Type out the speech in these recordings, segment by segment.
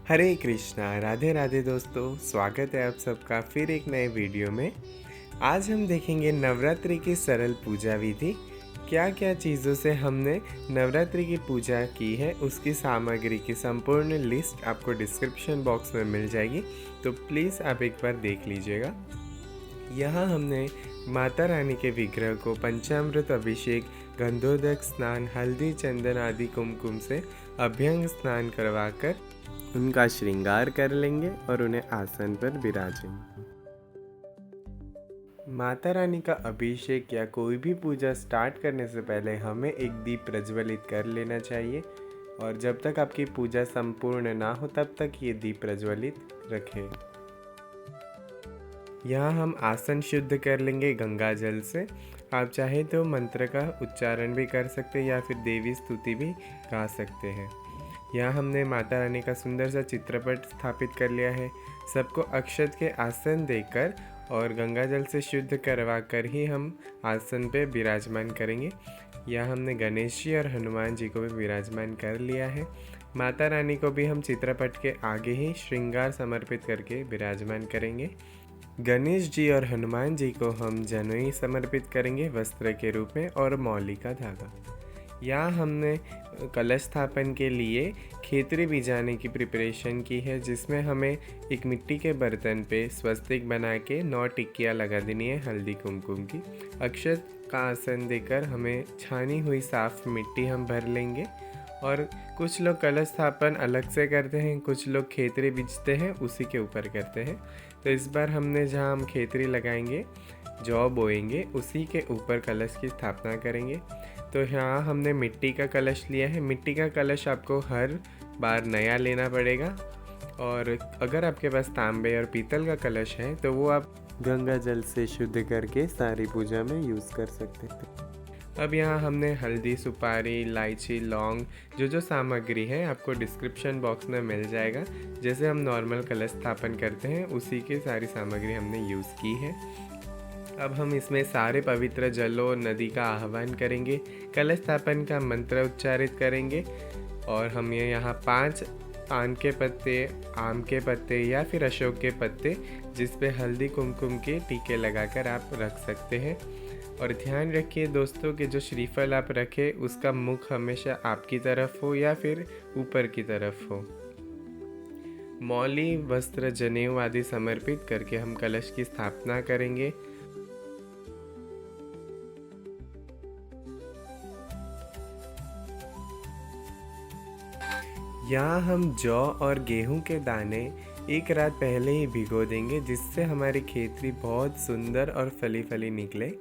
हरे कृष्णा, राधे राधे दोस्तों। स्वागत है आप सबका फिर एक नए वीडियो में। आज हम देखेंगे नवरात्रि की सरल पूजा विधि। क्या क्या चीज़ों से हमने नवरात्रि की पूजा की है उसकी सामग्री की संपूर्ण लिस्ट आपको डिस्क्रिप्शन बॉक्स में मिल जाएगी, तो प्लीज़ आप एक बार देख लीजिएगा। यहाँ हमने माता रानी के विग्रह को पंचामृत अभिषेक, गंधोदक स्नान, हल्दी, चंदन आदि कुमकुम से अभ्यंग स्नान करवाकर उनका श्रृंगार कर लेंगे और उन्हें आसन पर विराजेंगे। माता रानी का अभिषेक या कोई भी पूजा स्टार्ट करने से पहले हमें एक दीप प्रज्वलित कर लेना चाहिए और जब तक आपकी पूजा संपूर्ण ना हो तब तक ये दीप प्रज्वलित रखें। यहाँ हम आसन शुद्ध कर लेंगे गंगा जल से। आप चाहे तो मंत्र का उच्चारण भी कर सकते हैं या फिर देवी स्तुति भी गा सकते हैं। यहाँ हमने माता रानी का सुंदर सा चित्रपट स्थापित कर लिया है। सबको अक्षत के आसन देकर और गंगा जल से शुद्ध करवा कर ही हम आसन पे विराजमान करेंगे। यहाँ हमने गणेश जी और हनुमान जी को भी विराजमान कर लिया है। माता रानी को भी हम चित्रपट के आगे ही श्रृंगार समर्पित करके विराजमान करेंगे। गणेश जी और हनुमान जी को हम जनेऊ समर्पित करेंगे वस्त्र के रूप में और मौली का धागा। यहाँ हमने कलश स्थापन के लिए खेतरी भिजाने की प्रिपरेशन की है, जिसमें हमें एक मिट्टी के बर्तन पे स्वस्तिक बना के 9 टिक्कियाँ लगा देनी है हल्दी कुमकुम की। अक्षत का आसन देकर हमें छानी हुई साफ मिट्टी हम भर लेंगे। और कुछ लोग कलश स्थापन अलग से करते हैं, कुछ लोग खेतरी बीजते हैं उसी के ऊपर करते हैं। तो इस बार हमने जहाँ हम खेतरी लगाएंगे, जौ बोएंगे, उसी के ऊपर कलश की स्थापना करेंगे। तो यहाँ हमने मिट्टी का कलश लिया है। मिट्टी का कलश आपको हर बार नया लेना पड़ेगा और अगर आपके पास तांबे और पीतल का कलश है तो वो आप गंगा जल से शुद्ध करके सारी पूजा में यूज़ कर सकते हैं। अब यहाँ हमने हल्दी, सुपारी, इलायची, लौंग, जो सामग्री है आपको डिस्क्रिप्शन बॉक्स में मिल जाएगा। जैसे हम नॉर्मल कलश स्थापन करते हैं उसी की सारी सामग्री हमने यूज़ की है। अब हम इसमें सारे पवित्र जल और नदी का आह्वान करेंगे, कलश स्थापन का मंत्र उच्चारित करेंगे और हम ये यहाँ 5 पान के पत्ते, आम के पत्ते या फिर अशोक के पत्ते जिस पे हल्दी कुमकुम के टीके लगाकर आप रख सकते हैं। और ध्यान रखिए दोस्तों कि जो श्रीफल आप रखें उसका मुख हमेशा आपकी तरफ हो या फिर ऊपर की तरफ हो। मौली, वस्त्र, जनेऊ आदि समर्पित करके हम कलश की स्थापना करेंगे। यहाँ हम जौ और गेहूं के दाने एक रात पहले ही भिगो देंगे, जिससे हमारी खेतरी बहुत सुंदर और फली फली निकले।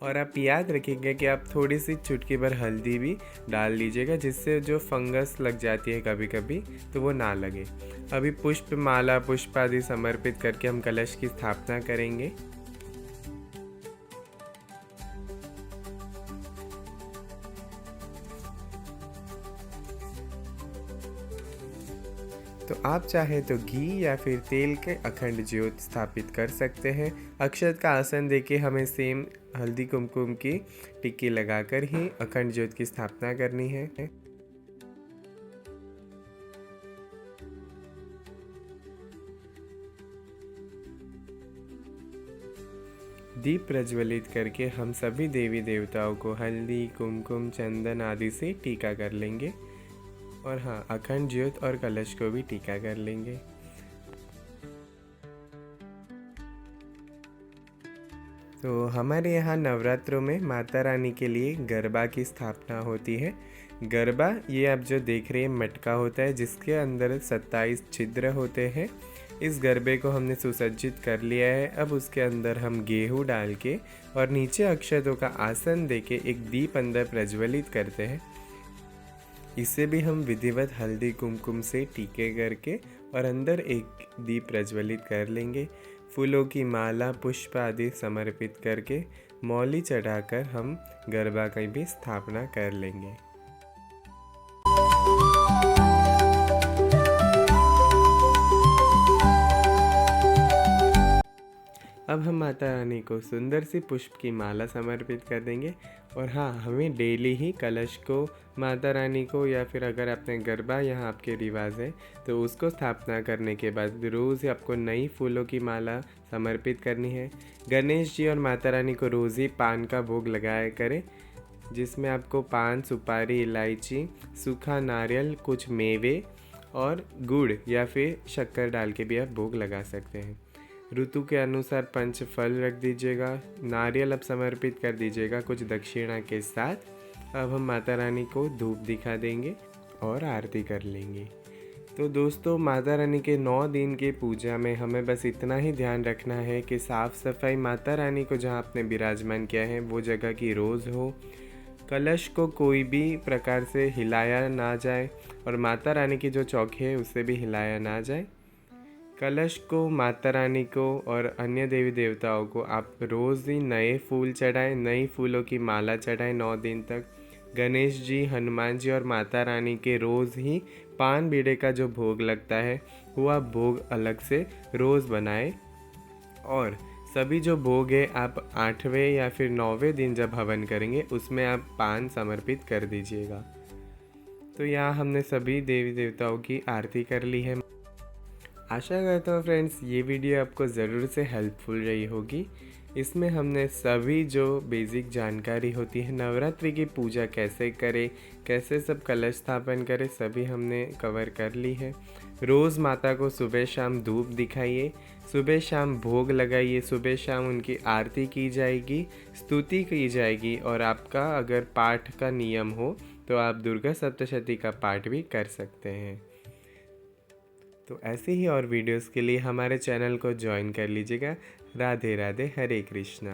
और आप याद रखिएगा कि आप थोड़ी सी चुटकी भर हल्दी भी डाल लीजिएगा, जिससे जो फंगस लग जाती है कभी कभी तो वो ना लगे। अभी पुष्प माला, पुष्प आदि समर्पित करके हम कलश की स्थापना करेंगे। तो आप चाहे तो घी या फिर तेल के अखंड ज्योत स्थापित कर सकते हैं। अक्षत का आसन देके हमें सेम हल्दी कुमकुम की टिक्की लगाकर ही अखंड ज्योत की स्थापना करनी है। दीप प्रज्वलित करके हम सभी देवी देवताओं को हल्दी, कुमकुम, चंदन आदि से टीका कर लेंगे और हाँ, अखंड ज्योत और कलश को भी टीका कर लेंगे। तो हमारे यहाँ नवरात्रों में माता रानी के लिए गरबा की स्थापना होती है। गरबा ये आप जो देख रहे हैं मटका होता है जिसके अंदर 27 छिद्र होते हैं। इस गरबे को हमने सुसज्जित कर लिया है। अब उसके अंदर हम गेहूँ डाल के और नीचे अक्षतों का आसन देके एक दीप अंदर प्रज्वलित करते हैं। इसे भी हम विधिवत हल्दी कुमकुम से टीके करके और अंदर एक दीप प्रज्वलित कर लेंगे। फूलों की माला, पुष्प आदि समर्पित करके मौली चढ़ाकर हम गरबा की भी स्थापना कर लेंगे। अब हम माता रानी को सुंदर सी पुष्प की माला समर्पित कर देंगे। और हाँ, हमें डेली ही कलश को माता रानी को, या फिर अगर आपने गरबा यहाँ आपके रिवाज है तो उसको स्थापना करने के बाद रोज़ आपको नई फूलों की माला समर्पित करनी है। गणेश जी और माता रानी को रोज़ ही पान का भोग लगाया करें, जिसमें आपको पान, सुपारी, इलायची, सूखा नारियल, कुछ मेवे और गुड़ या फिर शक्कर डाल के भी आप भोग लगा सकते हैं। ऋतु के अनुसार पंच फल रख दीजिएगा, नारियल अब समर्पित कर दीजिएगा कुछ दक्षिणा के साथ। अब हम माता रानी को धूप दिखा देंगे और आरती कर लेंगे। तो दोस्तों, माता रानी के 9 दिन की पूजा में हमें बस इतना ही ध्यान रखना है कि साफ़ सफाई माता रानी को जहाँ आपने विराजमान किया है वो जगह की रोज़ हो। कलश को कोई भी प्रकार से हिलाया ना जाए और माता रानी की जो चौकी है उससे भी हिलाया ना जाए। कलश को, माता रानी को और अन्य देवी देवताओं को आप रोज़ ही नए फूल चढ़ाएं, नई फूलों की माला चढ़ाएं 9 दिन तक। गणेश जी, हनुमान जी और माता रानी के रोज़ ही पान बीड़े का जो भोग लगता है वो आप भोग अलग से रोज़ बनाएं। और सभी जो भोग है आप 8वें या फिर 9वें दिन जब हवन करेंगे उसमें आप पान समर्पित कर दीजिएगा। तो यहाँ हमने सभी देवी देवताओं की आरती कर ली है। आशा करता हूँ फ्रेंड्स ये वीडियो आपको ज़रूर से हेल्पफुल रही होगी। इसमें हमने सभी जो बेसिक जानकारी होती है नवरात्रि की पूजा कैसे करें, कैसे सब कलश स्थापन करें, सभी हमने कवर कर ली है। रोज़ माता को सुबह शाम धूप दिखाइए, सुबह शाम भोग लगाइए, सुबह शाम उनकी आरती की जाएगी, स्तुति की जाएगी। और आपका अगर पाठ का नियम हो तो आप दुर्गा सप्तशती का पाठ भी कर सकते हैं। तो ऐसे ही और वीडियोस के लिए हमारे चैनल को ज्वाइन कर लीजिएगा। राधे राधे, हरे कृष्णा।